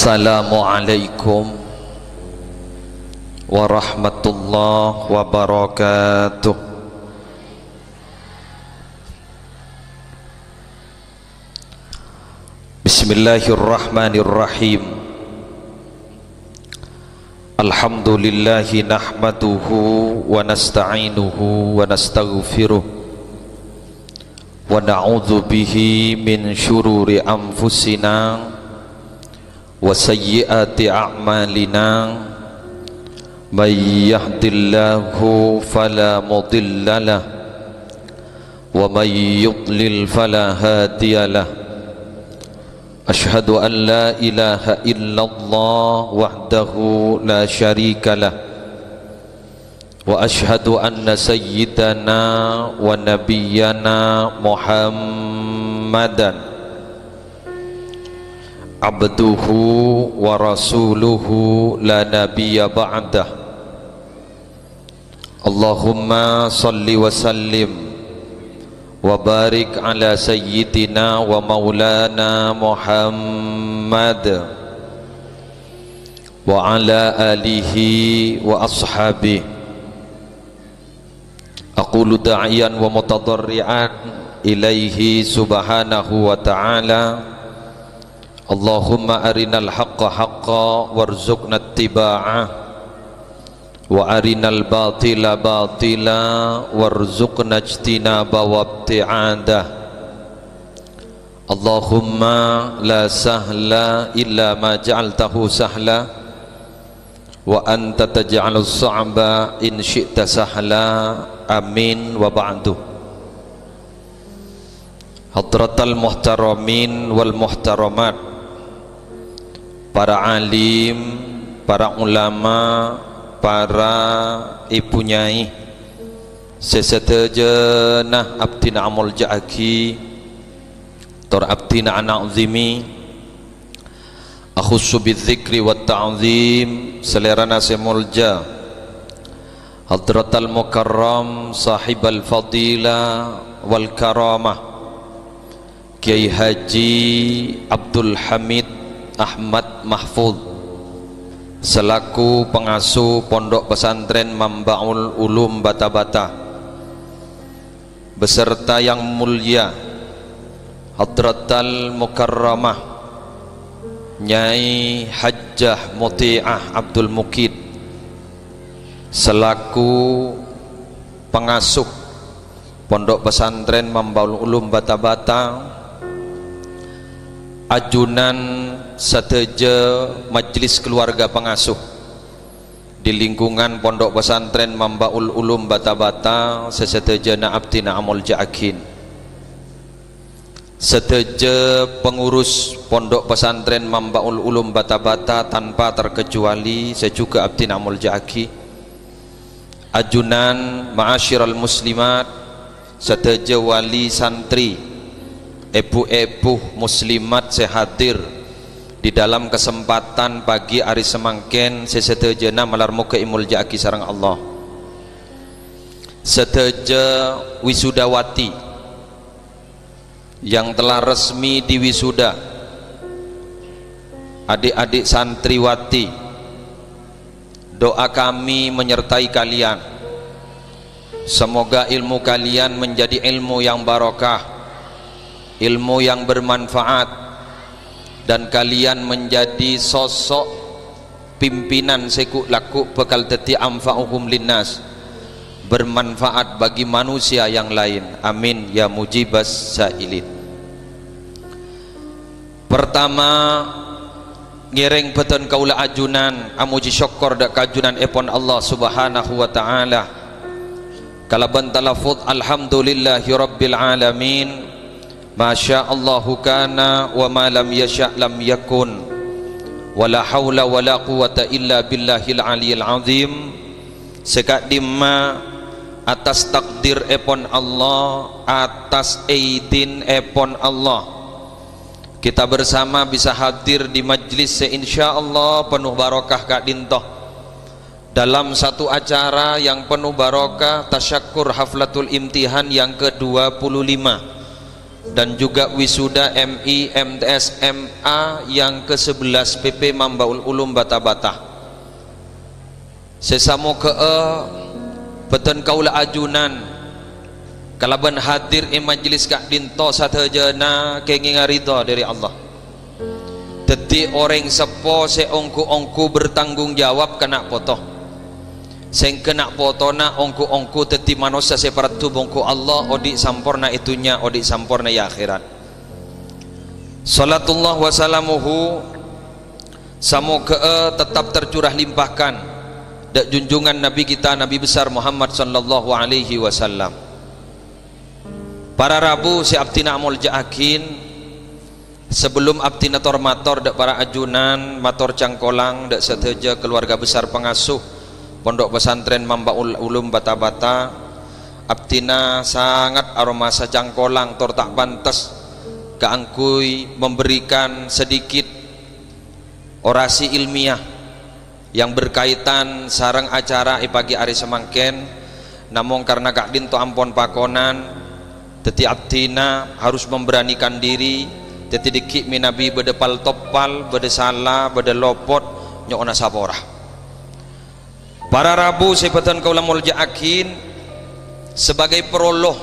Assalamualaikum warahmatullahi wabarakatuh. Bismillahirrahmanirrahim. Alhamdulillahi nahmaduhu wa nasta'inuhu wa nastaghfiruh wa na'udzu bihi min syururi anfusina wa sayyiati a'malina. May yahdillahu fala mudhillalah wa may yudlil fala hadiyalah. Ashhadu an la ilaha illallah wahdahu la syarikalah wa ashhadu anna sayyidana wa nabiyyana Muhammadan abduhu wa rasuluhu la nabiyya ba'dah. Allahumma salli wa sallim wa barik ala sayyidina wa maulana Muhammad wa ala alihi wa ashabihi. Aqulu da'iyan wa mutadarri'an ilaihi subhanahu wa ta'ala. Allahumma arinal haqqa haqqa warzuqna ittiba'ah wa arinal batila batila warzuqna ijtinaba wabti'adah. Allahumma la sahla illa ma ja'altahu sahla wa anta taj'alus sa'ba in syi'ta sahla. Amin wa ba'du. Hadratal muhtaramin wal muhtaramat, para alim, para ulama, para ibu nyai, sesetejenah abdina amul ja'aki tor abdina anak zimi akhussu bidzikri wa ta'zim selerana semulja hadratal mukarram sahibal fadila wal karamah Kiai Haji Abdul Hamid Ahmad Mahfud selaku pengasuh Pondok Pesantren Mambaul Ulum Bata-Bata, beserta yang mulia Hadratal Mukarramah Nyai Hajjah Muti'ah Abdul Mukid selaku pengasuh Pondok Pesantren Mambaul Ulum Bata-Bata, ajunan seteja majelis keluarga pengasuh di lingkungan Pondok Pesantren Mambaul Ulum Bata-Bata, seseteja abdina amul ja'akin, seteja pengurus Pondok Pesantren Mambaul Ulum Bata-Bata tanpa terkecuali, saya juga abdina amul ja'aki, ajunan ma'asyiral muslimat, seteja wali santri, ebu-ebu muslimat sehadir di dalam kesempatan pagi hari semangken sesetejana malarmuka imul ja'aki sarang Allah, seteja wisudawati yang telah resmi diwisuda, adik-adik santriwati, doa kami menyertai kalian. Semoga ilmu kalian menjadi ilmu yang barokah, ilmu yang bermanfaat, dan kalian menjadi sosok pimpinan sekuk laku bekal teti amfa'uhum linnas, bermanfaat bagi manusia yang lain. Amin ya mujibas sa'ilin. Pertama, ngiring beton kaula ajunan amuji syukur dak kajunan epon Allah subhanahu wa ta'ala kalaban talafuz alhamdulillahi rabbil alamin, masya Allahu kana wa ma lam yasha' lam yakun, wala hawla wala quwata illa billahil aliyil azim. Sekadima atas takdir epon Allah, atas aidin epon Allah, kita bersama bisa hadir di majlis seinsyaallah penuh barokah kak dintoh dalam satu acara yang penuh barokah, tasyakur haflatul imtihan yang ke-25 dan juga wisuda MI MTS MA yang ke-11 PP Mambaul Ulum Bata-Bata. Sesamo beten kaula ajunan kalaban hadir majlis kak dinto satejana kengi ngaridha dari Allah. Teti orang sepo seongku-ongku bertanggung jawab kena foto. Seng kena potona ongku-ongku teti manusia separatu bongku Allah odi sampurna itunya odi sampurna ya akhirat. Salatullah wassalamuhu samoga tetap tercurah limpahkan dak junjungan Nabi kita Nabi besar Muhammad sallallahu alaihi wasallam. Para Rabu si abtina amul jaakin sebelum abtina tormator dak para ajunan mator cangkolang dak seteja keluarga besar pengasuh Pondok Pesantren Mambaul Ulum Bata-Bata, abtina sangat aroma cangkolang tor tak pantas keangkui memberikan sedikit orasi ilmiah yang berkaitan sarang acara pagi hari semangken. Namun karena kak dinto ampon pakonan teti abtina harus memberanikan diri teti dikik minabi bedepal topal bede salah bede lopot nyokona saporah. Para Rabu sebatan kaula mulja'akin sebagai prolog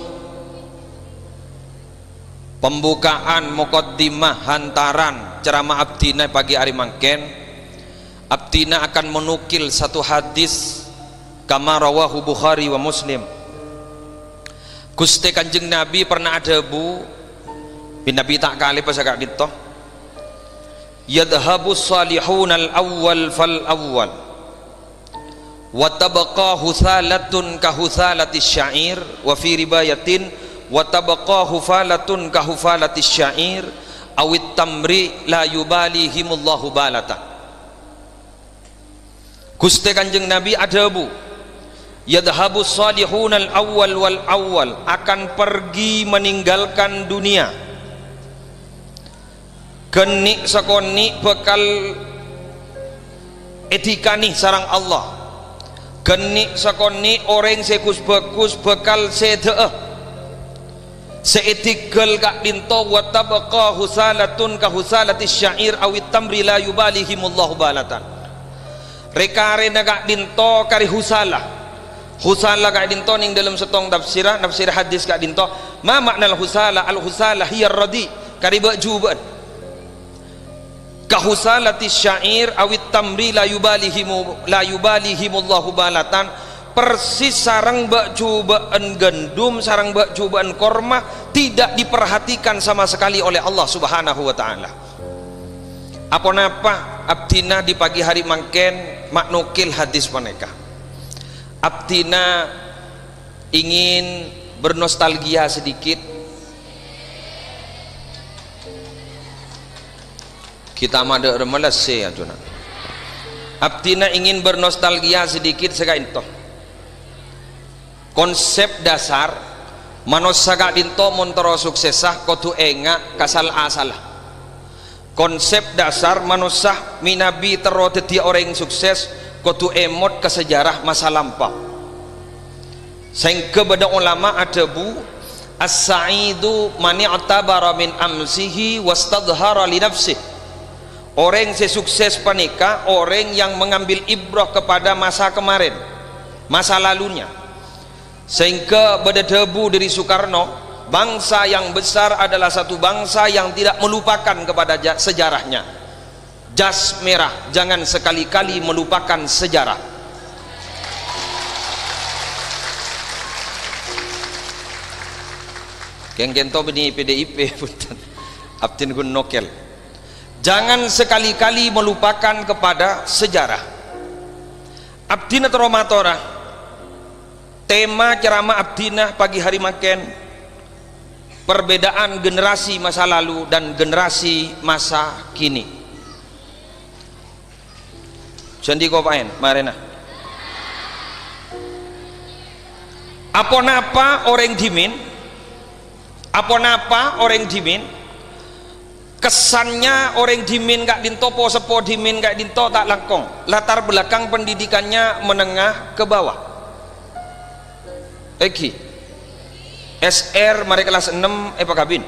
pembukaan muqaddimah hantaran ceramah abdina pagi hari mangken, abdina akan menukil satu hadis kama rawahu Bukhari wa Muslim. Gusti Kanjeng Nabi pernah ada bu bin Nabi tak kali pas agak dito yadhabus salihun al awwal fal awwal wa tabqa huthalatun ka huthalatis syair wa fi ribayatin wa tabqa hufalatun ka hufalatis syair awit tamri la yubalihimullahu balata. Gusti Kanjeng Nabi ada bu yadhabus salihun al awwal wal awwal akan pergi meninggalkan dunia kenik sakoni bekal etika nih sarang Allah kenik sakoni orang sekus bagus bekal sedeah seetikal kak dinto wa tabqa husalatun ka husalatis syair awit tamri la yubalihimullahu balatan rekare kak dinto kari husalah kak dinto ning dalam setong nafsir hadis kak dinto ma makna al husalah hiya radi kari bajuban kahusalatis syair awit tamri la yubalihimullahu balatan persis sarang bak cubaan gandum sarang bak cubaan korma tidak diperhatikan sama sekali oleh Allah subhanahu wa ta'ala. Apa napa abdina di pagi hari mangken maknukil hadis paneka abdina ingin bernostalgia sedikit. Kita mada remalas se ajuna. Abdina ingin bernostalgia sedikit sekainto. Konsep dasar manusia kak dinto montoro suksesah kotu enga kasal asalah. Konsep dasar manusia minabi teroteti orang sukses kotu emot ke sejarah masa lampau. Sehingga beda ulama ada bu as-sa'idu man i'tabara min amsihi wastadhara li nafsihi. Orang sesukses panika orang yang mengambil ibrah kepada masa kemarin, masa lalunya. Sehingga pada debu dari Soekarno, bangsa yang besar adalah satu bangsa yang tidak melupakan kepada sejarahnya. Jas merah, jangan sekali-kali melupakan sejarah. Geng-gento bini PDIP punten. Abdin gun nokel. Jangan sekali-kali melupakan kepada sejarah. Abdina Tromatora tema ceramah abdina pagi hari maken perbedaan generasi masa lalu dan generasi masa kini. Sendi kopain marena apa napa orang dimin apa napa orang dimin kesannya orang dimin kak dinto po sepo dimin kak dinto tak langkong latar belakang pendidikannya menengah ke bawah SR mari kelas 6 kabin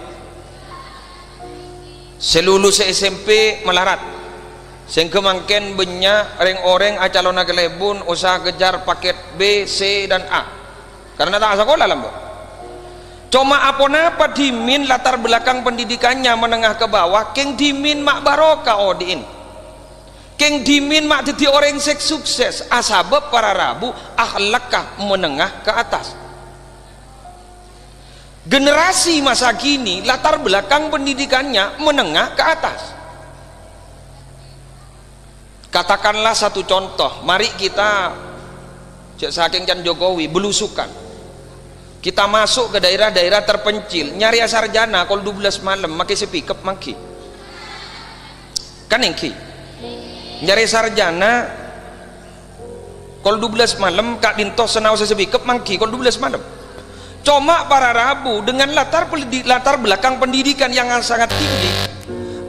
selulus SMP melarat sing kemangken banyak orang-orang acalona kelebun usaha kejar paket B, C dan A karena tak sekolah lah mbak. Cuma apa-apa dimin latar belakang pendidikannya menengah ke bawah, keng dimin mak barokah odiin, keng dimin mak jadi orang sukses, asabab para rabu akhlakah menengah ke atas. Generasi masa kini latar belakang pendidikannya menengah ke atas. Katakanlah satu contoh, mari kita saking Chan Jokowi belusukan, kita masuk ke daerah-daerah terpencil nyari sarjana kalau 12 malam makai sepikep maki kan engki nyari sarjana kalau 12 malam kak dinto senau sepikep maki kalau 12 malam. Cuma para rabu dengan latar belakang pendidikan yang sangat tinggi,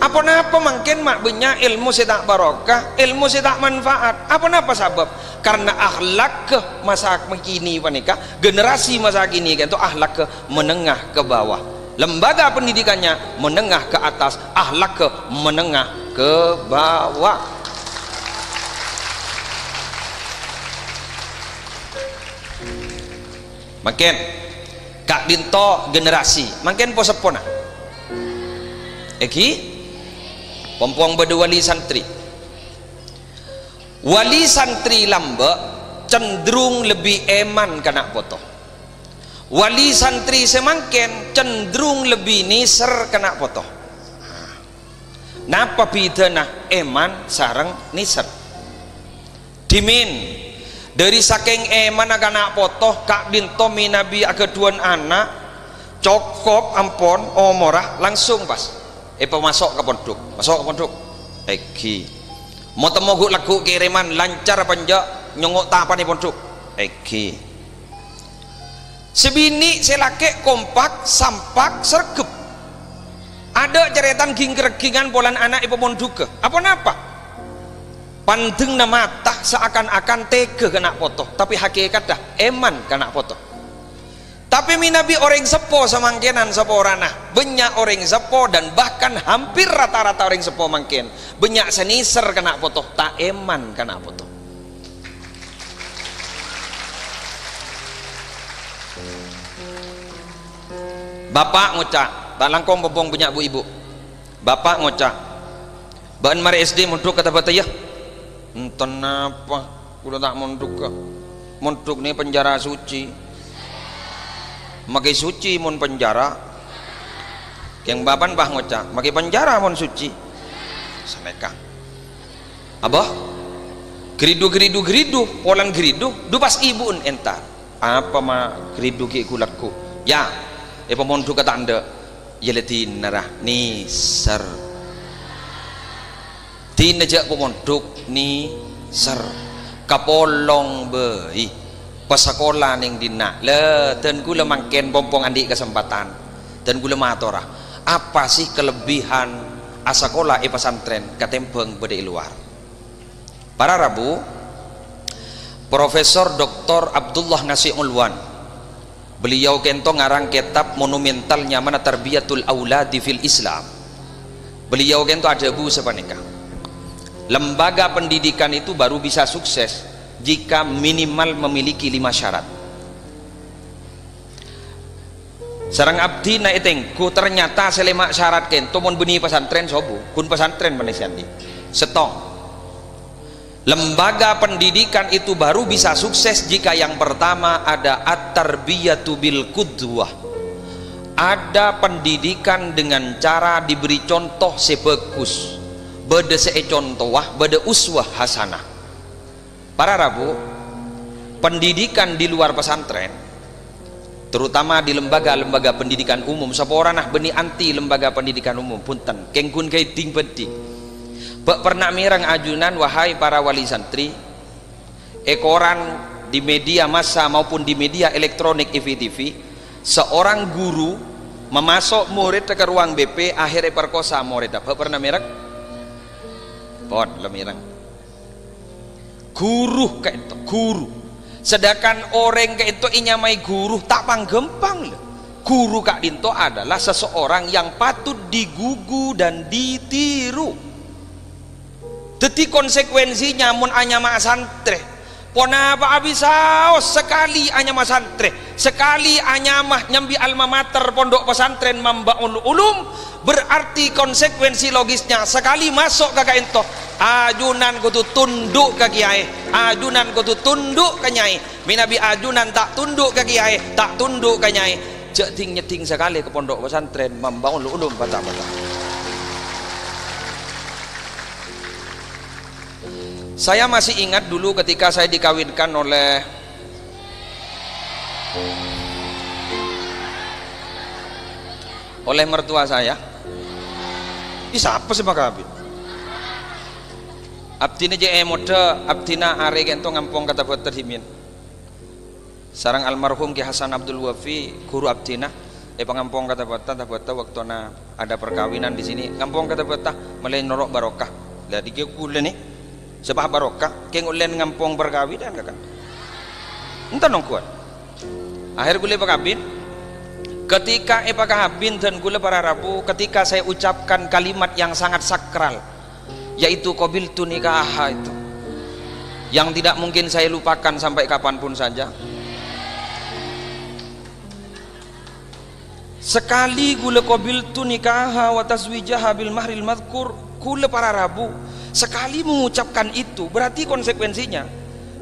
apa-apa mungkin mak banyak ilmu sedak barokah, ilmu sedak manfaat. Apa-apa sebab? Karena akhlak ke masa kini panika, generasi masa kini kan itu akhlak ke menengah ke bawah. Lembaga pendidikannya menengah ke atas, akhlak ke menengah ke bawah. Makin Kak Dinto generasi makin posepona eki pompuang berdua wali santri lambe cenderung lebih eman kena foto, wali santri semangken cenderung lebih niser kena foto. Napa bidana eman sarang niser dimin dari saking eman anak foto Kak Dinto minabi ageduan anak cokop ampon omorah langsung pas masuk ke pondok eki mau temoguk lagu kiriman lancar panjak nyongok tapan di pondok eki sebini selake kompak sampak sergep ada ceretan gingker-gingan polan anak ibu pondok apa napa pandeng na mata seakan-akan tega kena foto tapi hakikat dah eman kena foto. Tapi minabi orang sepo semangkenan sepo ranah banyak orang sepo dan bahkan hampir rata-rata orang sepo mangken banyak seniser kena foto tak eman kena foto. Bapak ngocak tak langkong bobong banyak bu ibu bapak ngocak bahan mari SD munduk kata batayah enten apa udah tak monduk nih penjara suci makai suci mon penjara yang bapan bah ngocak makai penjara mon suci saneka abah geridu polan geridu du pas ibu entar apa mah geridu ki kulatku ya pemonduk kata anda yeletin narah nisar tinajak pemonduk ni ser kapolong bei pasakola ning dina le dan gula mangken pompong andi kesempatan dan gula matora apa sih kelebihan asakola pesantren katempeng bede luar para rabu Profesor Dr. Abdullah Ngasih Ulwan beliau kento ngarang kitab monumentalnya mana Tarbiyatul Auladi fil Islam beliau kento ada bu sepanika lembaga pendidikan itu baru bisa sukses jika minimal memiliki 5 syarat. Sarang abdi na itengku ternyata selemak syarat kento mon beni pesantren sobu kun pesantren manesiandi setong. Lembaga pendidikan itu baru bisa sukses jika yang pertama ada at-tarbiyatu bil qudwah. Ada pendidikan dengan cara diberi contoh sebagus beda contoh beda uswah hasanah. Para rabu pendidikan di luar pesantren terutama di lembaga-lembaga pendidikan umum seorang nah beni anti lembaga pendidikan umum punten kengkun kaiting pedi pernah mirang ajunan wahai para wali santri ekoran di media massa maupun di media elektronik IVTV seorang guru memasuk murid ke ruang BP akhirnya perkosa murid apa pernah mirang pon lemirang guru kayak itu guru sedangkan orang kayak itu inyamai guru tak panggempang loh guru Kak Dinto adalah seseorang yang patut digugu dan ditiru. Dadi konsekuensinya mun anyama santre pona apa abisaos sekali anyama santre, sekali anyamah nyambi alma mater pondok pesantren Mambaul Ulum, berarti konsekuensi logisnya sekali masuk ke Dinto ajunan kudu tunduk ke kiai, ajunan kudu tunduk ke nyai. Minabi ajunan tak tunduk ke kiai, tak tunduk ke nyai, jeting nyeting sekali ke pondok pesantren Mambaul Ulum Batak-Batak. Saya masih ingat dulu ketika saya dikawinkan oleh mertua saya. Bisa apa sih Pak Abid? Abdina je mode, abdina are kento ngampong kata buat terhimin. Sarang almarhum Ki Hasan Abdul Wafi, guru abdina, pengampong kata buat waktu na ada perkawinan di sini, ngampong kata buat mulai norok barokah. Lah dikekul nih, sebab barokah, keng ulen ngampong perkawinan kan? Entah nong kuat. Akhir gule pakabin, ketika pakabin dan gule para rabu, ketika saya ucapkan kalimat yang sangat sakral, yaitu qabiltu nikah itu, yang tidak mungkin saya lupakan sampai kapanpun saja. Sekali gule qabiltu nikah wa tazwijaha bil mahril madhkur, gule para rabu sekali mengucapkan itu berarti konsekuensinya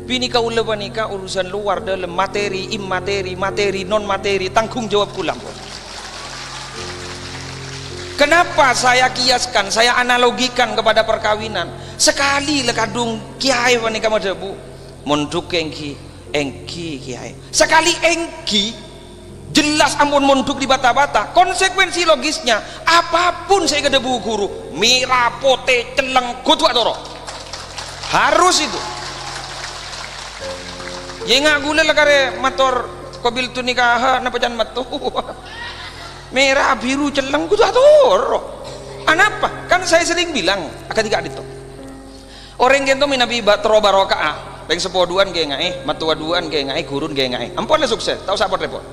bini kaula nikah urusan luar dalam materi, immateri, materi, non materi, tanggung jawab kulam. Kenapa saya kiaskan, saya analogikan kepada perkawinan? Sekali lekadung kiai wanita madebu, monduk engki kiai. Sekali engki, jelas ampun monduk di bata-bata. Konsekuensi logisnya, apapun saya kedebu guru, mira, pote, celeng, kutu atoro, harus itu. Ya nggak gula lekare motor kobil tu nikah, napa jangan matu. Merah biru celeng kudu atur. Anapa? Kan saya sering bilang ketika itu orang gento minabi batro barokah peng sepoduan ge ngai matua duan ge ngai gurun ge ngai ampun sukses tahu sapot repot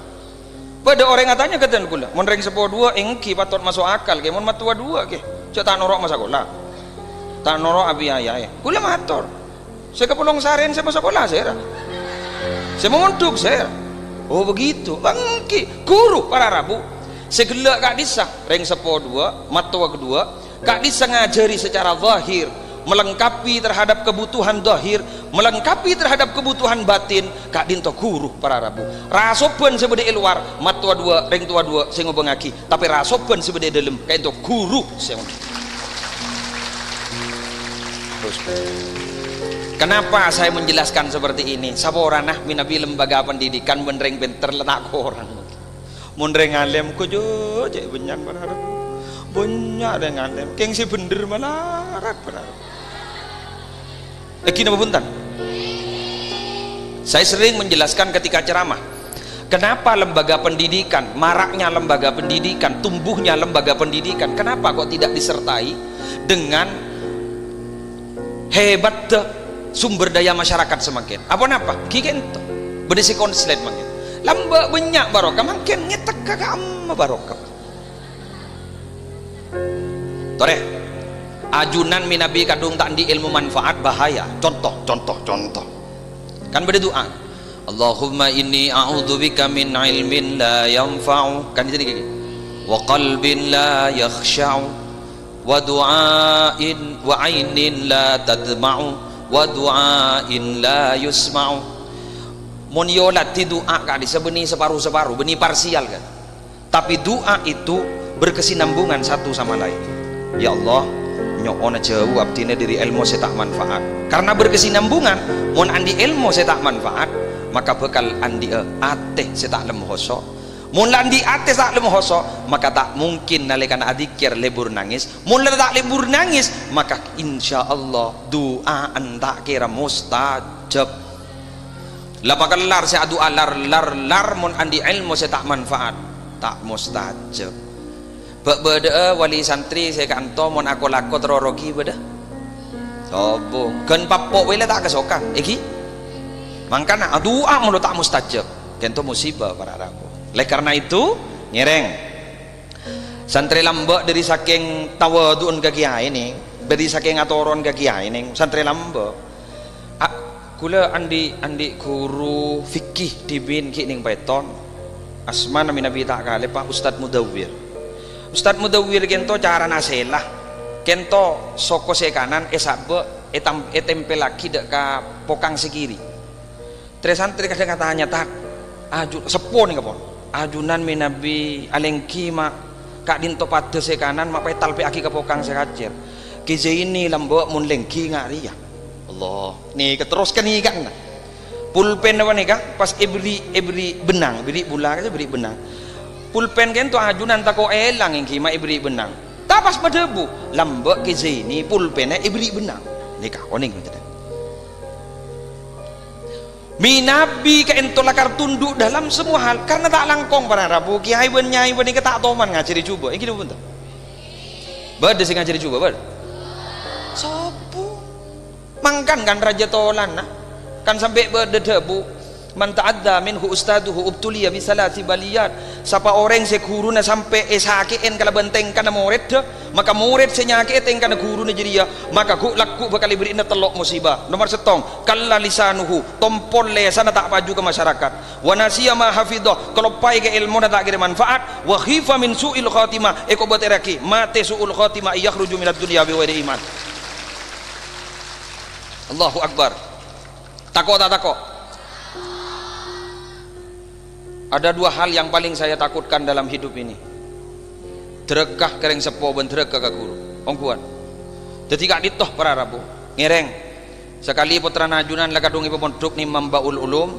pada orang katanya keten kula mun reng sepodua engki patot masuk akal ge mun matua dua ge cek tak norok masa sekolah tak norok abi ayae kula matur saya kepulong saren saya masuk sekolah saya menguntuk saya oh begitu engki guru para rabu segelak Kak Disa reng sepo dua matua kedua Kak Disa ngajari secara zahir melengkapi terhadap kebutuhan zahir, melengkapi terhadap kebutuhan batin. Kak Dinto guru para rabu rasoban sebede luar matua dua reng tua dua saya ngobengaki tapi rasoban sebede dalam Kak Dinto guru saya. Terus kenapa saya menjelaskan seperti ini? Saborana minabi lembaga pendidikan menreng benter letak orang munreng ngalem kujo cek benyan berharap banyak ada ngalem keng si bener malarat berharap kini punten saya sering menjelaskan ketika ceramah kenapa lembaga pendidikan maraknya lembaga pendidikan tumbuhnya lembaga pendidikan kenapa kok tidak disertai dengan hebat sumber daya masyarakat semakin apa kikento berdisi konslet makin lamba banyak barokah makin ngetek kagak amma barokah tore ajunan minabi kadung tak di ilmu manfaat bahaya contoh kan berdoa Allahumma inni a'udzubika min ilmin la yanfa'u kan jadi gini wa qalbin la yakhsha'u wa du'ain wa ainin la tadma'u wa du'ain la yusma'u mon yolat di doa Kak Disa benih separuh-separuh benih parsial kan tapi doa itu berkesinambungan satu sama lain. Ya Allah nyokona jauh abdina dari ilmu saya tak manfaat karena berkesinambungan mon andi ilmu saya tak manfaat maka bekal andi ate saya tak lemhoso mon andi ate tak lemhoso maka tak mungkin nalikan adikir lebur nangis mon tak lebur nangis maka insya Allah doa anda kira mustajab. Lapakal lar saya adu lar mon andi ilmu saya tak manfaat tak mustajab beda wali santri saya kanto mon aku lakot rorogi beda sobong kan papok wele tak kesokan iki mangkana doa mun tak mustajab kento musibah para rabu oleh karena itu ngereng santri lambek dari saking tawadun ke kiai ini, dari saking atoron ke kiai ini santri lambek kula andi guru fikih di bin ki ning Paiton asma nami nabi tak kali Pak Ustadz Mudawwir kento cara naselah kento soko se kanan sabe tempel lagi dek ka pokang sekiri tres santri kadang katanya tak aju sepo nih kapon ajunan minabi alengki mak kak dinto pada se kanan mak petal pe aki ke pokang se kacer kize ini lambok mun lengki ngari ya Allah nih keteruskan nih kan pulpen apa nih kak pas ibri benang beri bulan aja beri benang pulpen kan tuh ajunan tako elang yang kima ibri benang tapas berdebu lambek ke sini pulpennya ibri benang nikah oning gitu minabi ke entolakar tunduk dalam semua hal karena tak langkong para rabu kiai ben nyai ben ke tak toman ngajari coba iki lho bentar bade sing ngajari coba bade sopo mangkan kan raja tolan nah kan sampai bade debu man ta'adda minhu ustaduhu ubtuliya bisalati baliyat siapa orang se guruna sampai sakeen kala benteng kana murid maka murid se nyaketen kana guruna jadi ya maka ku laku bakal diberi telok musibah nomor setong kalla lisanuhu tompol lesana tak paju ke masyarakat wa nasiya ma hafidhah kalau pai ke ilmu tak kira manfaat wa khifa min su'il khatimah eko bateraki mate su'ul khatimah yakhruju minad dunya bi ghairi iman. Allahu akbar. Takut tak takut? Ada dua hal yang paling saya takutkan dalam hidup ini. Drekah kereng sepo ben drekah ka guru. Ongkuan. Dadi gak ditoh para rabu. Ngereng. Sekali putrana ajunan lakadungi pepondok ni Mambaul Ulum,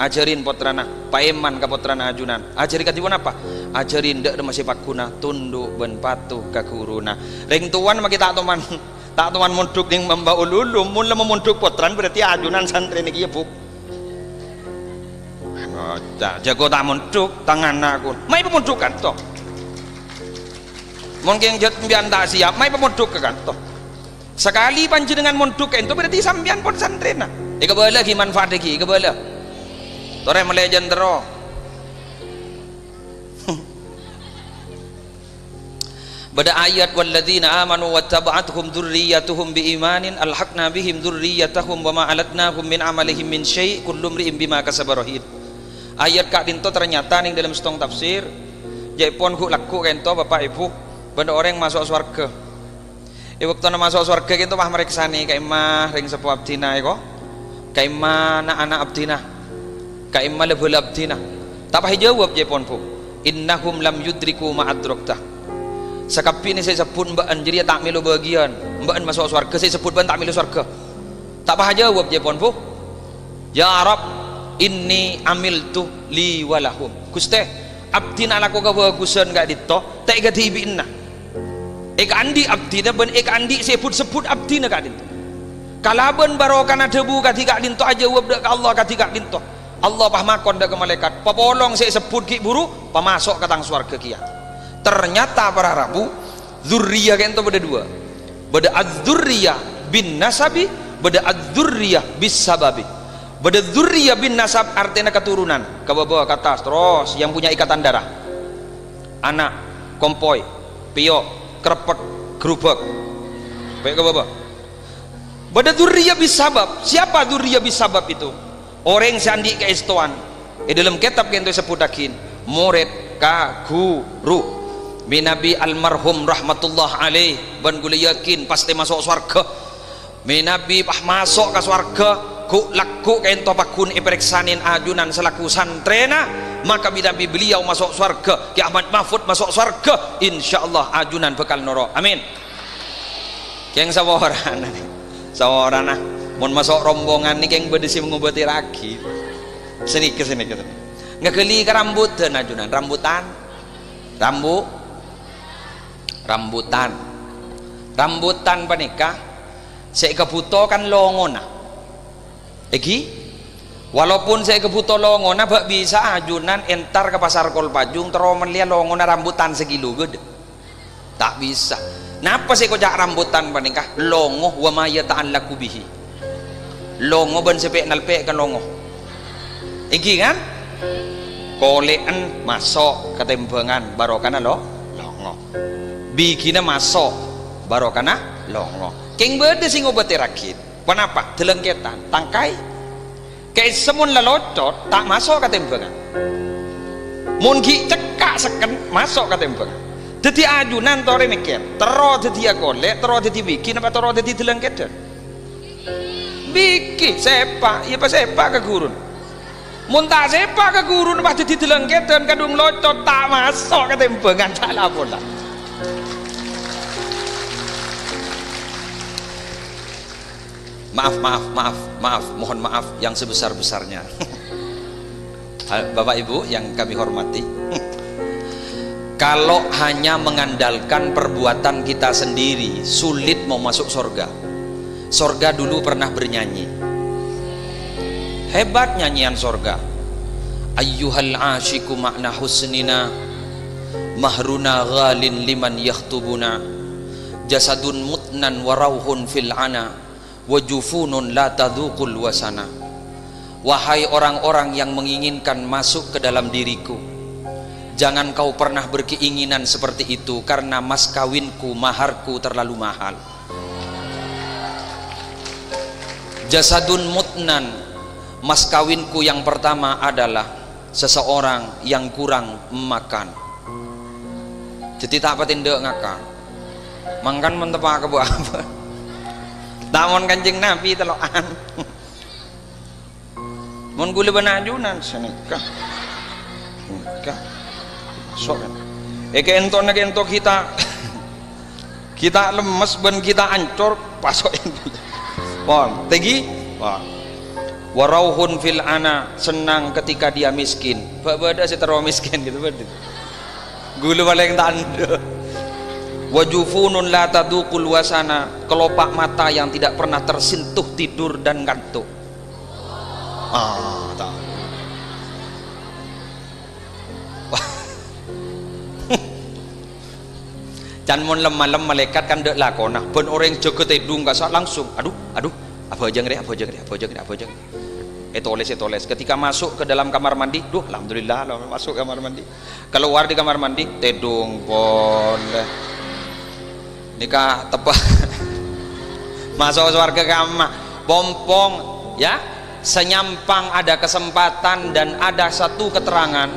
ajarin putrana paeman ka putrana ajunan. Ajari katipun apa? Ajarin ndak masih pakuna tunduk ben patuh ka guruna. Ring tuan maki tak toman mondok ning Mambaul Ulum, mun lemu mondok putran berarti ajunan santri niki ya, Bu. Jago tak mondok tangan aku mai pemondokan toh mungkin jat sampean tak siap mai pemondok kan toh sekali panjenengan mondok itu berarti sampean pun santrena kebelah ki manfaat iki kebelah tore melejen tero pada ayat walladzina amanu wattaba'athum dzurriyyatuhum biimanin alhaqna bihim dzurriyyatahum wama alatnahum min amalihim min syai' kullu imri'in bima kasaba rahid. Ayat kak dinto ternyata nih dalam setong tafsir jaipon ku laku kento bapak ibu benda orang masuk surga waktu masuk surga kento mah mereka nih kayak mah ring sepuh abdina eko kayak mah anak abdina kayak mah lebel abdina tak payah jawab jaipon pu innahum lam yudriku ma'adrokta sekapi ini saya sebut mbak jadi tak milu bagian mbak masuk surga saya sebut mbak tak milu surga tak payah jawab jaipon pu ya Arab inni amiltu li walahum Gusti abdina laku kebagusan gak dito tak gati ibinna andi abdina ben andi sebut abdina gak dito kalaban barokana debu kati gak dito aja wab dak Allah kati gak dito Allah pahmakon dak ke malaikat papolong saya sebut ki buru pamasok katang swarga kia ternyata para rabu zurriyah kento beda dua beda az-zurriyah bin nasabi beda az-zurriyah bis sababi. Beda dzurriyah bin nasab artinya keturunan ke bawah ke atas terus yang punya ikatan darah anak kompoi pio krepek gerubek baik ke bawah beda dzurriyah bis sabab siapa dzurriyah bis sabab itu orang sandi ke istuan dalam kitab yang itu sebutakin murid ka guru minabi almarhum rahmatullah alaih ban gula yakin pasti masuk surga minabi pah masuk ke surga ku laku kento pakun iperiksanin ajunan selaku santrena maka bidabi beliau masuk surga Ki Ahmad Mahfud masuk surga insyaallah ajunan bekal noro amin keng saworana mun masuk rombongan nih keng bedesi mengobati ragi sini ke nggak geli ke rambutan ajunan rambutan panikah saya kebuto kan longona walaupun saya kebutuh longona bak bisa ajunan entar ke pasar Kolpajung teromen lihat longona rambutan sekilo gede tak bisa napa saya kojak rambutan panikah longoh wa ma yata'allaku bihi longoh ben sepek nalpek kan longoh kan kolean masuk ketembengan barokana lo longo bikina masuk barokana longo keng bede sing obat rakit kenapa delengketan tangkai kayak semun lelocot tak masuk ketembengan mun ki cekak seken masuk ketembengan jadi ajunan tore mikir terus jadi golek terus jadi bikin apa terus jadi delengketan bikin sepak ya pas sepak ke gurun muntah sepak ke gurun pas jadi delengketan kadung locot tak masuk ketembengan salah pula. Maaf, mohon maaf yang sebesar-besarnya. Bapak Ibu yang kami hormati, kalau hanya mengandalkan perbuatan kita sendiri sulit mau masuk surga. Surga dulu pernah bernyanyi, hebat nyanyian surga. Ayyuhal asyiku makna husnina mahruna ghalin liman yakhtubuna jasadun mutnan warauhun fil ana wajufunun la tadzuqul wasana. Wahai orang-orang yang menginginkan masuk ke dalam diriku, jangan kau pernah berkeinginan seperti itu karena mas kawinku, maharku terlalu mahal. Jasadun mutnan, mas kawinku yang pertama adalah seseorang yang kurang makan. Jadi tak apa tindak ngakak mangkan mentepak ke apa Tamon Kanjeng Nabi telokan. Mun gule benajunan senikah. Nikah. Sok kan. Eke entona ke ento kita kita lemes ben kita ancur pasok ento. Pon, tegi. Wah. Warauhun fil ana, senang ketika dia miskin. Bada setero miskin gitu berarti. Gule paling tanda. Wajufunun la tadzuqul wasana, kelopak mata yang tidak pernah tersentuh tidur dan ngantuk. Tak. Can mun lemah malaikat kan dek lakona, ben orang joget edung gak langsung. Aduh, apa aja ngere. Etoles. Ketika masuk ke dalam kamar mandi, duh, alhamdulillah, masuk kamar mandi. Keluar di kamar mandi, tedung boleh. Nikah tepat masuk surga kamar pompong ya, senyampang ada kesempatan dan ada satu keterangan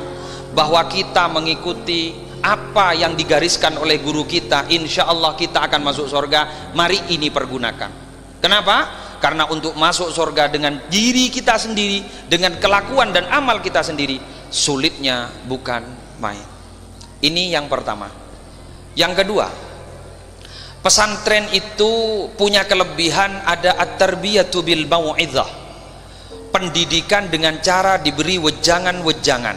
bahwa kita mengikuti apa yang digariskan oleh guru kita, insya Allah kita akan masuk surga. Mari ini pergunakan. Kenapa? Karena untuk masuk surga dengan diri kita sendiri, dengan kelakuan dan amal kita sendiri, sulitnya bukan main. Ini yang pertama. Yang kedua, pesantren itu punya kelebihan, ada at-tarbiyatu bil mau'izah, pendidikan dengan cara diberi wejangan-wejangan.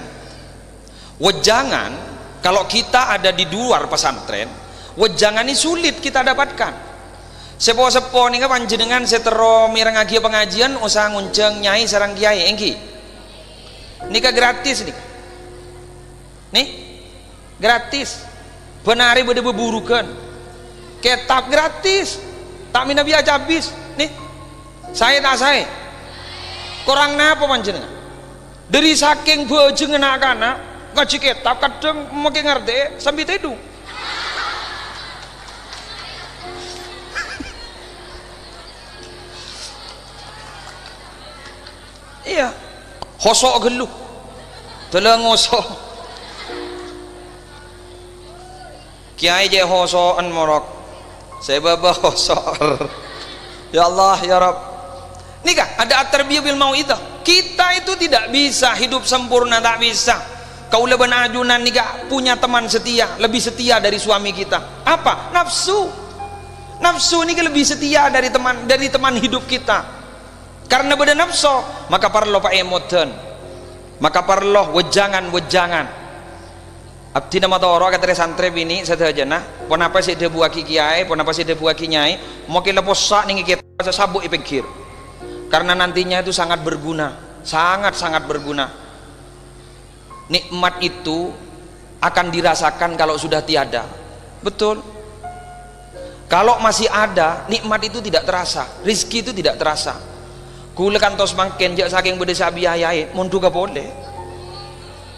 Wejangan kalau kita ada di luar pesantren, wejangan ini sulit kita dapatkan. Sepo-sepo nih kan panjenengan setero mireng agi pengajian usah ngunceng nyai sarang kiai engki. Nikah gratis nih. Nih gratis. Benari bede beburukan. Kitab gratis, tak mina biaya habis nih. Saya kurang napa panjenengan dari saking bejeng anak-anak ngaji kitab kadang makin ngerti sambil tidur. Iya hosok geluh telah ngosok kiai je hosokan morok sebab hosor. Ya Allah ya Rabb, nikah ada at-tarbiyah bil mau'izah. Kita itu tidak bisa hidup sempurna, tak bisa. Kau leban ajunan nikah punya teman setia, lebih setia dari suami kita. Apa? Nafsu. Nafsu ini lebih setia dari teman hidup kita. Karena beda nafsu, maka perlu pak emoten, maka perlu wejangan. Abdi nama toro kata santri bini saja nah, kenapa sih dia buat kiai, kenapa sih dia buat kiai, mau kita posak nih kita sabuk ipikir, karena nantinya itu sangat berguna, sangat berguna. Nikmat itu akan dirasakan kalau sudah tiada, betul. Kalau masih ada, nikmat itu tidak terasa, rizki itu tidak terasa. Kule kantos mangken jak saking beda biayai mundu gak boleh.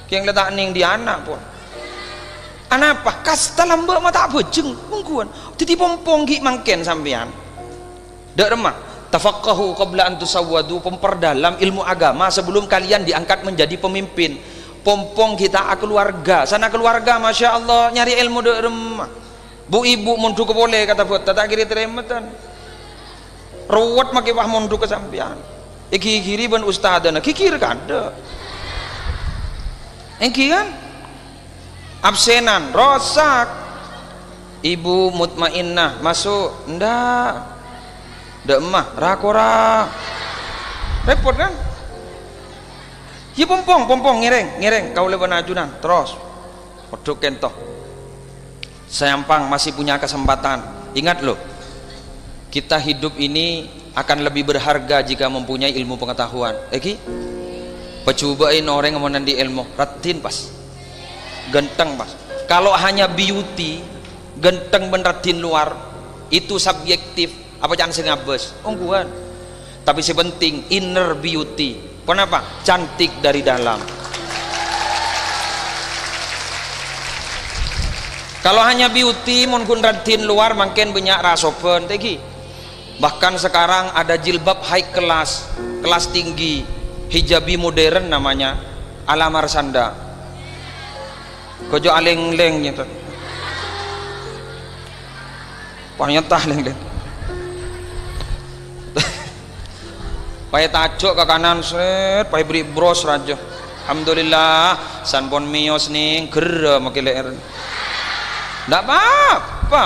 yang letak ning di anak pun anak apa kasta lamba mata bejeng mungkuan jadi pompong gi mangken sampean dak remah tafaqahu qabla an tusawwadu, memperdalam ilmu agama sebelum kalian diangkat menjadi pemimpin. Pompong kita keluarga sana keluarga masya Allah nyari ilmu dak remah bu ibu mundu ke boleh kata buat tak kiri teremetan ruwet make wah mundu ke sampean iki kiri ban ustadana kikir kada engki kan absenan rosak ibu mutmainnah masuk ndak emah rakora repot kan ya pompong ngereng kau leban ajunan terus waduh kentoh sayampang masih punya kesempatan ingat loh kita hidup ini akan lebih berharga jika mempunyai ilmu pengetahuan pecobain orang yang menandi ilmu ratin pas genteng pas kalau hanya beauty genteng benratin luar itu subjektif apa jangan sengabes ongguan tapi sepenting inner beauty kenapa cantik dari dalam. Kalau hanya beauty mun kun ratin luar makin banyak rasopen tegi bahkan sekarang ada jilbab high class kelas tinggi hijabi modern namanya ala Marsanda kojo aleng-leng gitu panyetah leng-leng payah tajuk ke kanan set payah beri bros raja alhamdulillah sanpon mios nih gerah makin leher ndak apa-apa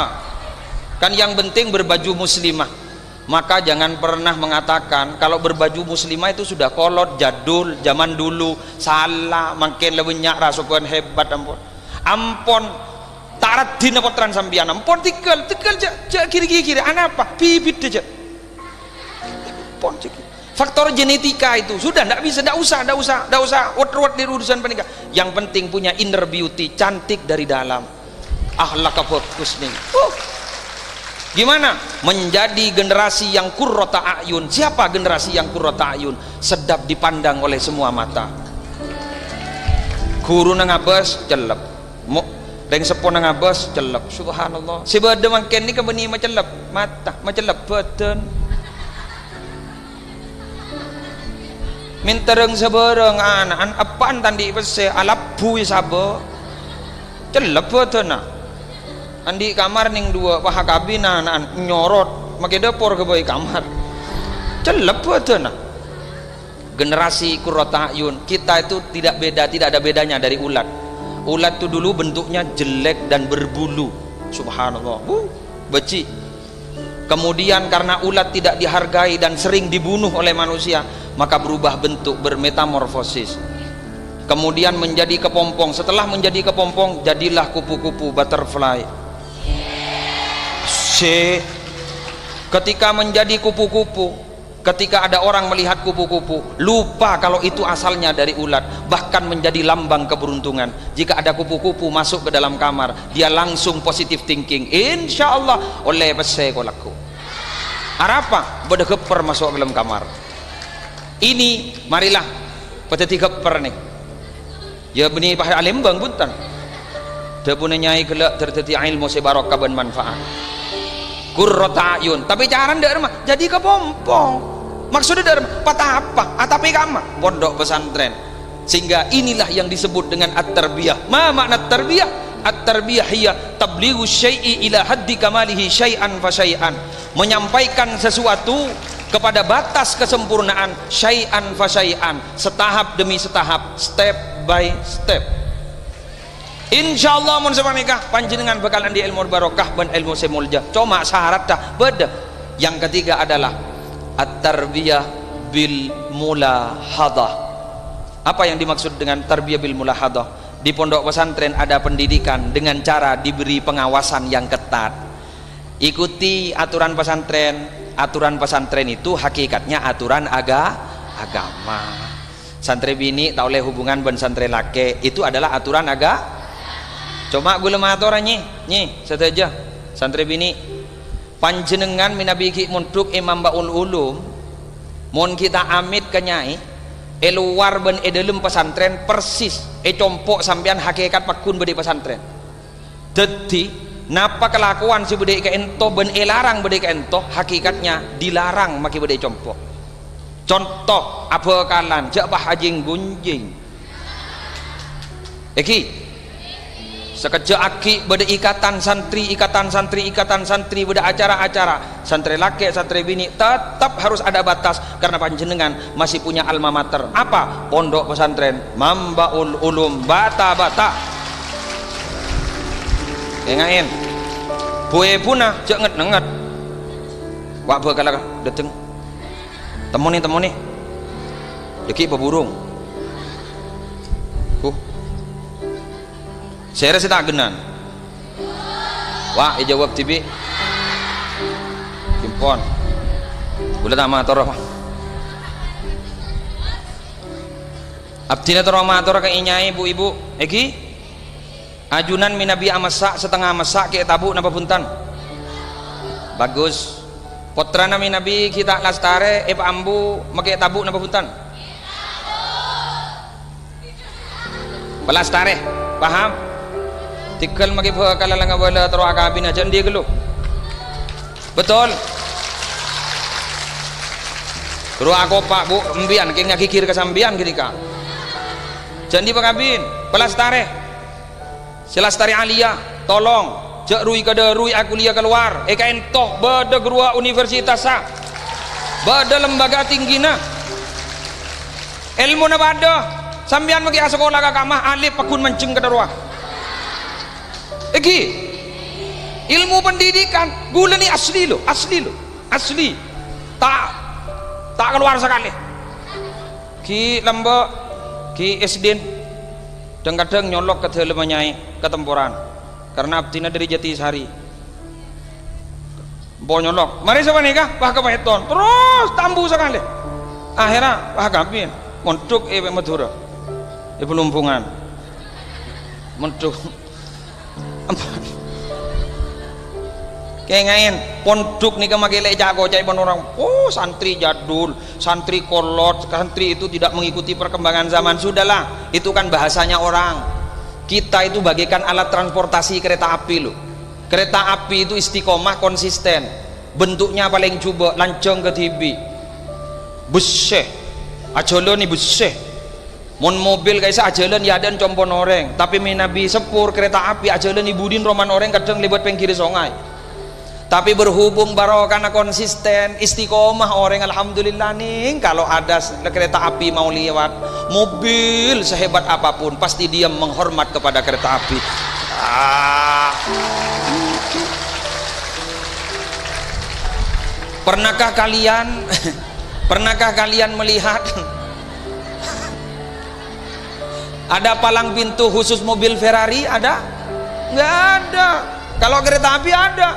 kan yang penting berbaju muslimah maka jangan pernah mengatakan kalau berbaju muslimah itu sudah kolot jadul zaman dulu salah makin lebih nyak rasukan hebat ampun taradin apa transambian ampun tikel kiri anak apa bibit aja ampun faktor genetika itu sudah tidak usah wat di urusan pernikahan yang penting punya inner beauty cantik dari dalam akhlak fokus nih gimana menjadi generasi yang qurrata a'yun. Siapa generasi yang qurrata a'yun? Sedap dipandang oleh semua mata. Guru nang abas celep deng sepon nang abas celep subhanallah sebeda mangken ni kebeni macelep mata macelep badan mintereng sebereng anak apaan tandi pese alabu sabo celep badan andi kamar ning dua paha kabina anak nyorot make dapur ke boy kamar celep badan generasi qurrata ayun kita itu tidak ada bedanya dari ulat. Ulat itu dulu bentuknya jelek dan berbulu subhanallah beci kemudian karena ulat tidak dihargai dan sering dibunuh oleh manusia maka berubah bentuk bermetamorfosis kemudian menjadi kepompong setelah menjadi kepompong jadilah kupu-kupu butterfly ketika menjadi kupu-kupu ketika ada orang melihat kupu-kupu lupa kalau itu asalnya dari ulat bahkan menjadi lambang keberuntungan. Jika ada kupu-kupu masuk ke dalam kamar dia langsung positive thinking insya Allah oleh pesek kolaku arapa beda keper masuk ke dalam kamar ini marilah peteti keper nih ya benih pahal alim bang buntan dia punya nyai gelak terteti ilmu sebarokah dan manfaat qurrata ayun tapi cara ndak mah jadi kepompong maksudnya dari patah apa atapi kama pondok pesantren sehingga inilah yang disebut dengan at-tarbiyah. Ma makna at-tarbiyah? At-tarbiyah hiya tablighu syai'i ila haddi kamalihi syai'an fa syai'an, menyampaikan sesuatu kepada batas kesempurnaan syai'an fa syai'an, setahap demi setahap, step by step. Insyaallah mun sapanika panjenengan bakalan di ilmu barokah dan ilmu semulja. Cuma syarat dah beda. Yang ketiga adalah at-tarbiyah bil mulahadah. Apa yang dimaksud dengan tarbiyah bil mulahadah? Di pondok pesantren ada pendidikan dengan cara diberi pengawasan yang ketat. Ikuti aturan pesantren. Aturan pesantren itu hakikatnya aturan agama. Santri bini tak oleh hubungan ben santri laki, itu adalah aturan agama. Cuma gue lemah aturannya nyi saja santri bini panjenengan minabiki muntuk imam baul ulum mun kita amit ke nyai luar ben dalam pesantren persis compok sampean hakikat pakun bede pesantren. Jadi napa kelakuan si bede ento ben larang bede ento hakikatnya dilarang maki bede compok. Contoh apa kalan jak bahajing gunjing eki sekejap aki beda ikatan santri beda acara-acara santri laki santri bini tetap harus ada batas karena panjenengan masih punya alma mater apa pondok pesantren Mambaul Ulum bata ngain buaya punah jangan nengat wak bakal dateng temu nih deki peburung saya rasa tak genan wah jawab tibi pimpon boleh tak matur apa abdina toro matur ke inyai ibu-ibu eki ajunan minabi amasak setengah masak ke tabu napa puntan bagus potra nami nabi kita lastare ambu make tabu napa puntan pelastare paham tikal magi bakal lang wala taro akabin aja dia gelo betul taro ako pak bu embian keng ngakikir kesambian ketika jadi pakabin pelastare silastare alia tolong jak rui kada rui aku liya keluar entoh bada gerua universitas bada lembaga tinggi na ilmu na bada sambian magi sekolah kakamah alif pakun mancing kada ruah ilmu pendidikan gula ni asli tak keluar sekali ki lembak ki esdin kadang nyolok ke dalam nyai ketempuran karena abdina dari Jatisari bo nyolok mari sama nikah pak kepeton terus tambu sekali akhirnya pak kapin montuk Madura pelumpungan montuk kayak ngain pondok nih kemagile jago cai orang santri jadul santri kolot santri itu tidak mengikuti perkembangan zaman sudahlah itu kan bahasanya orang kita itu bagaikan alat transportasi kereta api loh kereta api itu istiqomah konsisten bentuknya paling coba lancong ke TV buseh ajolo nih buseh mon mobil kaisa ajalan ya dan compon oreng tapi minabi sepur kereta api ajalan ibudin roman oreng kadang lewat pengkiri songai tapi berhubung baro karena konsisten istiqomah orang alhamdulillah nih kalau ada kereta api mau lewat mobil sehebat apapun pasti dia menghormat kepada kereta api pernahkah kalian melihat ada palang pintu khusus mobil Ferrari ada? Nggak ada. Kalau kereta api ada.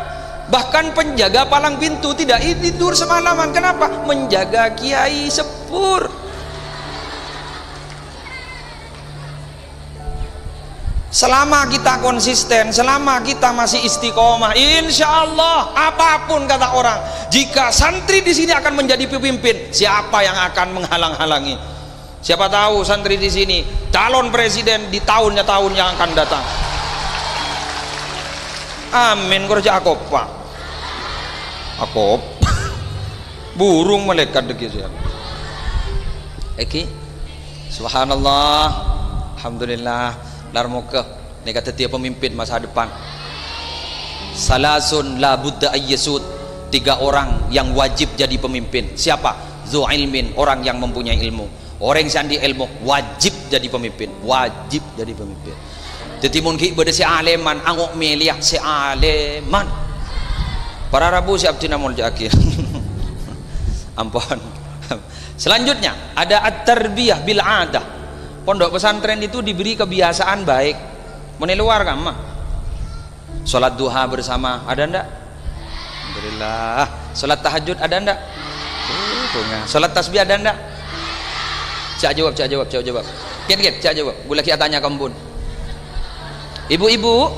Bahkan penjaga palang pintu tidak tidur semalaman. Kenapa? Menjaga kiai sepur. Selama kita konsisten, selama kita masih istiqomah, insya Allah apapun kata orang, jika santri di sini akan menjadi pemimpin, siapa yang akan menghalang-halangi? Siapa tahu santri di sini calon presiden di tahun yang akan datang. Amin. Kerja akop burung malaikat deki subhanallah alhamdulillah larmoke ini kata dia pemimpin masa depan salasun la buddha ayyasud 3 orang yang wajib jadi pemimpin siapa? Zu ilmin orang yang mempunyai ilmu orang yang di ilmu wajib jadi pemimpin jadi mungkin pada si aleman angok meliah si aleman para rabu si abdina mulja akhir ampun selanjutnya ada at-tarbiyah bil adah pondok pesantren itu diberi kebiasaan baik meniluar kama sholat duha bersama ada ndak? Alhamdulillah. Sholat tahajud ada ndak? Sholat tasbih ada ndak? Cak jawab. Kian, cak jawab. Gula kia tanya kembun. Ibu-ibu,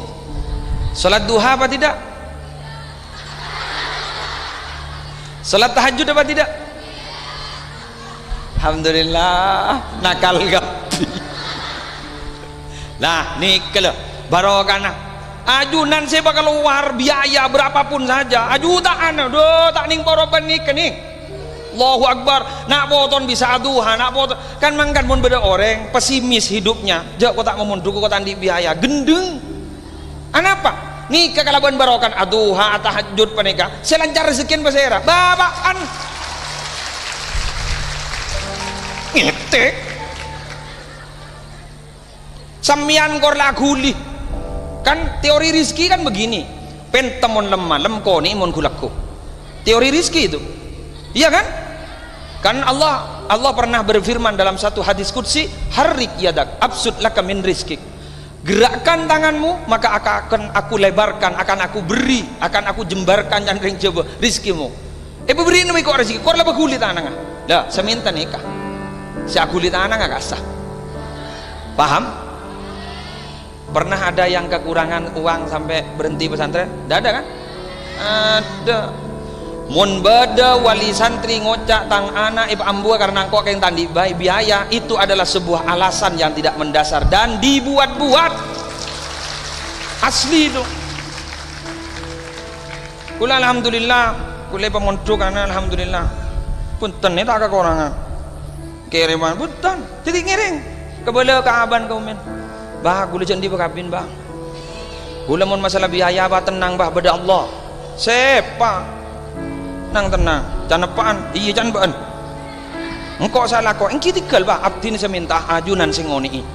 sholat duha apa tidak? Sholat tahajud apa tidak? Alhamdulillah nakal gak. Nah nih kalau barokah ajunan saya bakal keluar biaya berapapun saja ajutaan doh tak ning poroban nih nih Allahu Akbar nak boton bisa aduhan nak boton kan mangkan pun beda orang pesimis hidupnya jak kau tak memunduku kau tandi biaya gendeng anapa nih kekalaban barokan aduha tahajud panika selancar rezekian pasera babaan ngetek samian kor laguli kan teori rizki kan begini pentemon lemah lemko nih mon gulaku teori rizki itu iya kan Allah pernah berfirman dalam satu hadis qudsi harrik yadak absud laka min rizki gerakkan tanganmu maka akan aku lebarkan akan aku beri akan aku jembarkan dan ring coba rizkimu beri ini kok rezeki kok lah bagulit anang dah seminta nikah si agulit anang agak sah paham. Pernah ada yang kekurangan uang sampai berhenti pesantren? Tidak ada kan? Ada. Mun beda wali santri ngocak tang anak ibu ambu karena kok yang tandi biaya itu adalah sebuah alasan yang tidak mendasar dan dibuat-buat. Asli itu. Kula alhamdulillah, kula pemontok karena alhamdulillah. Punten tak kekurangan. Kiriman punten, jadi ngiring. Kebala kaaban kaumen. Bah gula jangan dibekapin bang gula mun masalah biaya bah tenang bah beda Allah sepa nang tenang jangan apaan iya jangan baan engkau salah kok engki tinggal bah abdi ni seminta ajunan singoni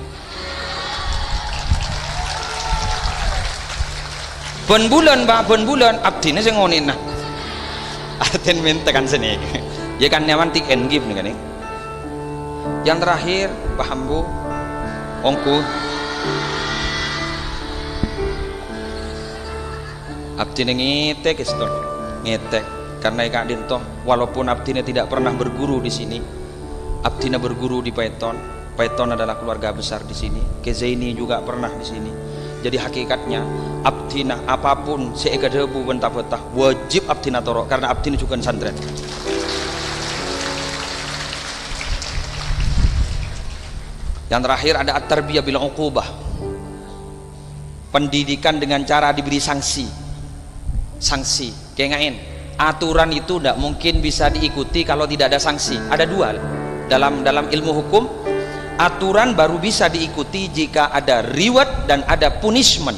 ben bulan bah ben bulan abdi ni singoni nah artin minta kan sini ya kan nyaman tik and give nih kan yang terakhir paham bu ongku abdi ngetek iston ngetek karena Kak Dinto walaupun abdi tidak pernah berguru di sini abdi berguru di Paiton adalah keluarga besar di sini Kezaini juga pernah di sini jadi hakikatnya abdi apapun seega debu bentah-bentah wajib abdi toro karena abdi juga santren yang terakhir ada at-tarbiyah bil uqubah pendidikan dengan cara diberi sanksi kayak ngain aturan itu tidak mungkin bisa diikuti kalau tidak ada sanksi ada dua dalam ilmu hukum aturan baru bisa diikuti jika ada reward dan ada punishment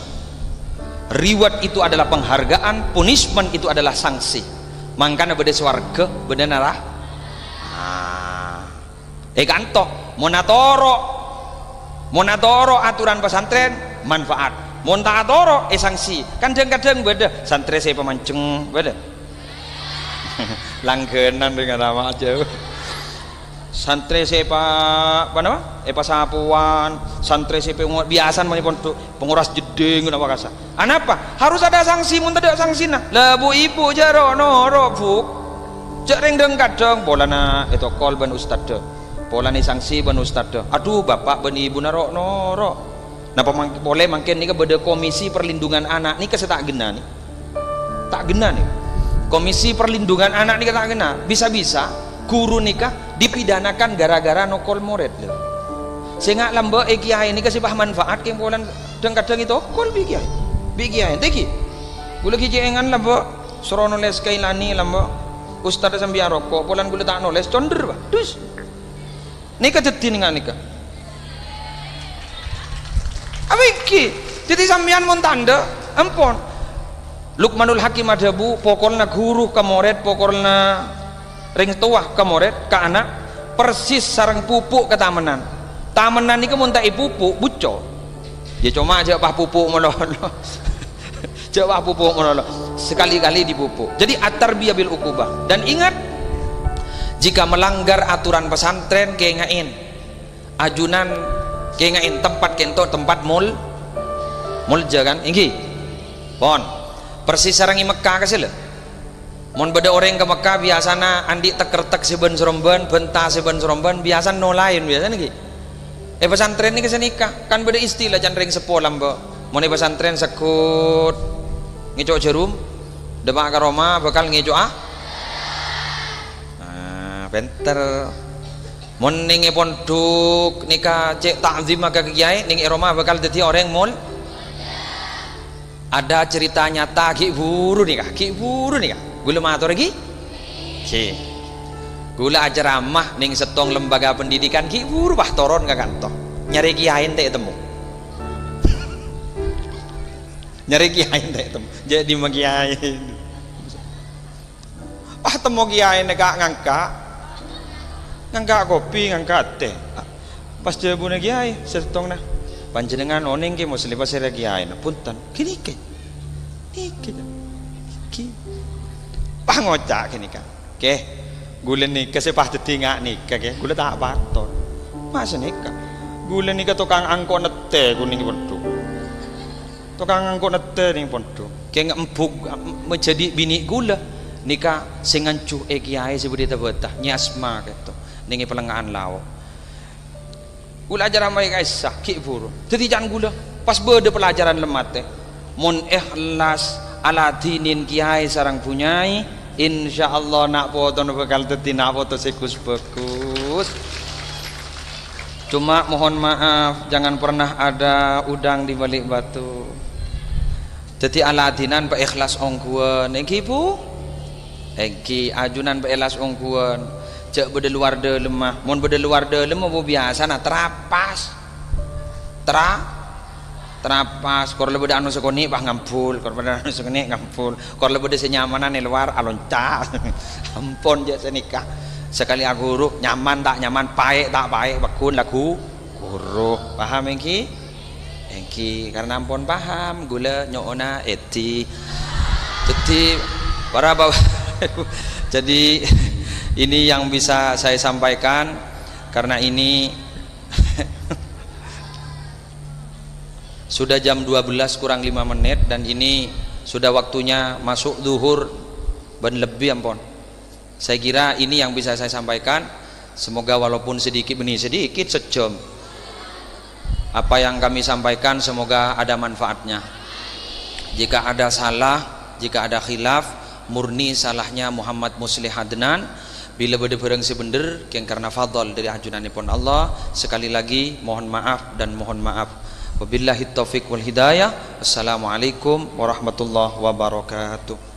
reward itu adalah penghargaan punishment itu adalah sanksi makanya beda swarga beda neraka kantok monatoro aturan pesantren manfaat montatoro sanksi kadang-kadang beda santri saya pemancing beda langganan dengan nama aja santri saya apa nama sapuan santri saya biasa penguras jeding apa kasa apa harus ada sanksi mun tidak sanksi nah lebu ibu jaro noro buk jareng deng kadang bolana itu kol ban ustad polani sanksi ban ustad aduh bapak ban ibu noro nah boleh mungkin ini beda komisi perlindungan anak ini tak gena nih komisi perlindungan anak ini tak gena bisa-bisa guru nikah dipidanakan gara-gara nokol murid sehingga lamba kiai ini kasih manfaat yang polan dan kadang itu kol bikiai teki gula kijengan lamba suruh nulis kailani lamba ustad sambil rokok polan gula tak nulis conder bah dus nikah jadi nikah Awiki, jadi sambian mun tanda, ampun. Luqmanul Hakim adabu, pokoknya guru ke murid, pokoknya ring tuah ke murid, ke anak, persis sarang pupuk ke tamenan. Tamenan ini mun tak pupuk, buco. Ya cuma aja pah pupuk melolo. Jawab pupuk melolo. Sekali-kali dipupuk. Jadi at-tarbiyah bil uqubah. Dan ingat, jika melanggar aturan pesantren kengain, ajunan kengain tempat kento tempat mulja kan inggi pon persis sarang Mekah kasih mon beda orang ke Mekah biasana andi tekertek seben seromban bentah seben seromban biasa no lain biasa nih pesantren ini kesenikah kan beda istilah jangan ring sepolam mbak mon pesantren sekut ngicok jerum demak ke Roma bakal ngicok penter Mun ning pondok nika cek takzim maka kiai ning Roma bakal dadi orang mul. Ada cerita nyata ki buru nika, gula matur lagi ki gula ceramah ning setong lembaga pendidikan ki buru bah toron ka kantor nyari kiai ente temu nyari kiai ente temu jadi magiai temu kiai nek ngangka kopi ngangka teh pas jebune kiai setong nah panjenengan oning ki muslim pas sira kiai punten kini ki ngocak kini kan ke gula nikah sepah tetingak nikah ke gula tak baton masa nikah gula nikah tukang angkot nete kuning pondok tukang angkot nete ning pondok ke ngempuk menjadi bini gula nikah sing ngancuh kiai sebudi tabetah nyasma gitu ningi pelengahan lawo gula ajaran mereka isah ki buru jadi jangan gula pas berde pelajaran lemat teh mun ikhlas ala dinin kiai sarang punyai insyaallah nak foto bakal dadi nak foto sekus bagus. Cuma mohon maaf jangan pernah ada udang di balik batu. Jadi aladinan pak ikhlas ongkuan iki Bu iki ajunan pak ikhlas ongkuan cek bede luar de lemah mun bede luar de lemah biasa na terapas terapas kor lebih anu sekoni bah ngampul kor pada anu sekoni ngampul kor lebih senyamanan di luar alonca ampun jasa nikah sekali aku huruf nyaman tak nyaman paek tak paek bakun laku huruf paham engki karena ampun paham gula nyona eti jadi para bapak jadi ini yang bisa saya sampaikan karena ini sudah jam 12 kurang 5 menit dan ini sudah waktunya masuk zuhur dan lebih ampun. Saya kira ini yang bisa saya sampaikan. Semoga walaupun sedikit sejam apa yang kami sampaikan semoga ada manfaatnya. Jika ada salah, jika ada khilaf, murni salahnya Muhammad Muslih Adnan. Bila bade bareng sebener yang karena fadl dari ajunanipun Allah, sekali lagi mohon maaf dan mohon maaf. Wabillahi taufiq wal hidayah. Assalamualaikum warahmatullahi wabarakatuh.